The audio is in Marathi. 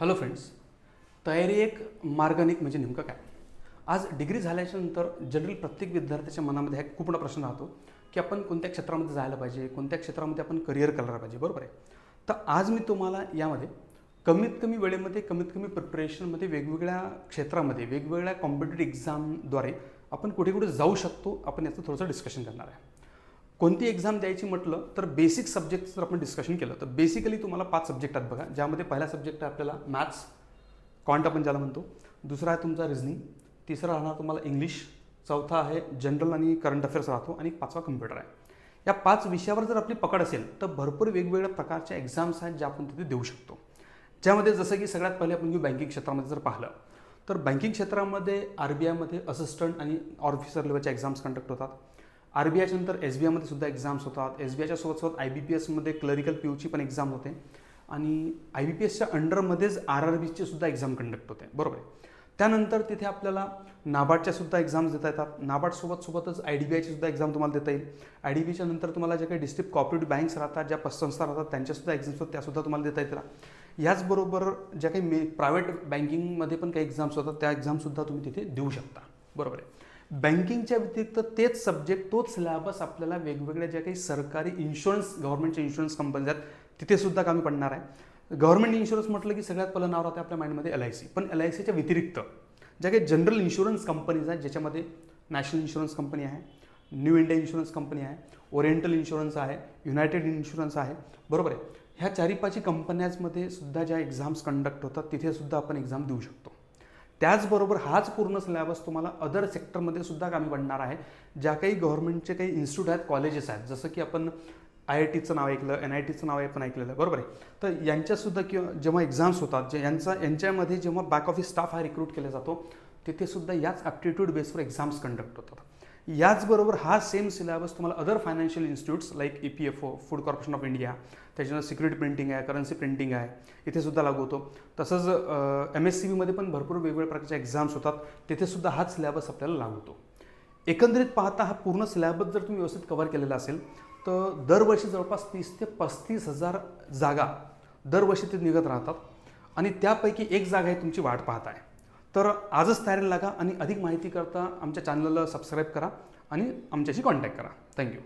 हॅलो फ्रेंड्स, तयारी एक मार्ग अनेक म्हणजे नेमकं काय? आज डिग्री झाल्याच्या नंतर जनरल प्रत्येक विद्यार्थ्याच्या मनामध्ये हा खूप मोठा प्रश्न राहतो की आपण कोणत्या क्षेत्रामध्ये जायला पाहिजे, कोणत्या क्षेत्रामध्ये आपण करिअर करायला पाहिजे. बरोबर आहे. तर आज मी तुम्हाला यामध्ये कमीत कमी वेळेमध्ये, कमीत कमी प्रिपरेशनमध्ये, वेगवेगळ्या क्षेत्रामध्ये, वेगवेगळ्या कॉम्पिटेटिव्ह एक्झामद्वारे आपण कुठे कुठे जाऊ शकतो, आपण याचं थोडंसं डिस्कशन करणार आहे. कोणती एक्झाम द्यायची म्हटलं तर बेसिक सब्जेक्ट जर आपण डिस्कशन केलं तर बेसिकली तुम्हाला 5 सब्जेक्ट आहेत बघा, ज्यामध्ये पहिला सब्जेक्ट आहे आपल्याला मॅथ्स, क्वांट आपण ज्याला म्हणतो. दुसरा आहे तुमचा रिझनिंग. तिसरा राहणार तुम्हाला इंग्लिश. चौथा आहे जनरल आणि करंट अफेअर्स राहतो. आणि 5वा कम्प्युटर आहे. या 5 विषयावर जर आपली पकड असेल तर भरपूर वेगवेगळ्या प्रकारच्या एक्झाम्स आहेत ज्या आपण तिथे देऊ शकतो. ज्यामध्ये जसं की सगळ्यात पहिले आपण बँकिंग क्षेत्रामध्ये जर पाहिलं तर बँकिंग क्षेत्रामध्ये RBIमध्ये असिस्टंट आणि ऑफिसर लेवलच्या एक्झाम्स कंडक्ट होतात. RBIच्या नंतर SBIमध्ये सुद्धा एक्झाम्स होतात. SBIच्या सोबत IBPSमध्ये क्लरिकल POची पण एक्झाम होते. आणि IBPSच्या अंडरमध्येच RRBची सुद्धा एक्झाम कंडक्ट होते. बरोबर आहे. त्यानंतर तिथे आपल्याला नाबार्डच्या सुद्धा एक्झाम्स देता येतात. नाबार्डसोबतच IDBIची सुद्धा एक्झाम तुम्हाला देता येईल. IDBच्या नंतर तुम्हाला ज्या काही डिस्ट्रिक्ट कोऑपरेटिव्ह बँक्स राहतात, ज्या पतसंस्था राहतात, त्यांच्यासुद्धा एक्झाम्स होतात, त्यासुद्धा तुम्हाला देता येतील. याचबरोबर ज्या काही प्रायव्हेट बँकिंगमध्ये पण काही एक्झाम्स होतात, त्या एक्झामसुद्धा तुम्ही तिथे देऊ शकता. बरोबर आहे. बँकिंगच्या व्यतिरिक्त तेच सब्जेक्ट, तोच सिलेबस आपल्याला वेगवेगळ्या ज्या काही सरकारी इन्शुरन्स, गव्हर्नमेंटच्या इन्शुरन्स कंपनीज आहेत तिथे सुद्धा कामी पडणार आहे. गव्हर्नमेंट इन्शुरन्स म्हटलं की सगळ्यात पहिलं नाव राहतं आपल्या माइंडमध्ये LIC. पण LICच्या व्यतिरिक्त ज्या काही जनरल इन्शुरन्स कंपनीज आहेत, ज्याच्यामध्ये नॅशनल इन्शुरन्स कंपनी आहे, न्यू इंडिया इन्शुरन्स कंपनी आहे, ओरिएंटल इन्शुरन्स आहे, युनायटेड इन्शुरन्स आहे. बरोबर आहे. ह्या 4-5 कंपन्यांमध्ये सुद्धा ज्या एक्झाम्स कंडक्ट होतात तिथे सुद्धा आपण एक्झाम देऊ शकतो. त्याचबरोबर हाच पूर्ण सिलेबस तुम्हाला अदर सेक्टरमध्ये सुद्धा कामी पडणार आहे. ज्या काही गव्हर्नमेंटचे काही इन्स्टिट्यूट आहेत, कॉलेजेस आहेत, जसं की आपण IITचं नाव ऐकलं, NITचं नाव पण ऐकलेलं आहे. बरोबर आहे. तर यांच्यासुद्धा किंवा जेव्हा एक्झाम्स होतात, यांच्यामध्ये जेव्हा बॅक ऑफिस स्टाफ हा रिक्रूट केला जातो तिथे सुद्धा याच ॲप्टिट्यूड बेसवर एक्झाम्स कंडक्ट होतात. याचबरोबर हा सेम सिलेबस तुम्हाला other financial institutes like EPFO, food corporation of India, त्याच्यानंतर सिक्युरिटी प्रिंटिंग आहे, करन्सी प्रिंटिंग आहे, इथे सुद्धा लागू होतो. तसंच MSCBमध्ये पण भरपूर वेगवेगळ्या प्रकारच्या एक्झाम्स होतात, तिथे सुद्धा हाच सिलेबस आपल्याला लागू होतो. एकंदरीत पाहता हा पूर्ण सिलेबस जर तुम्ही व्यवस्थित कव्हर केलेला असेल तर दरवर्षी जवळपास 30 ते 35 हजार जागा दरवर्षी ते निघत राहतात. आणि त्यापैकी एक जागा ही तुमची वाट पाहत आहे. तर आजच तयारीला लागा आणि अधिक माहिती करता आमच्या चॅनलला सबस्क्राईब करा आणि आमच्याशी कॉन्टॅक्ट करा. थँक्यू.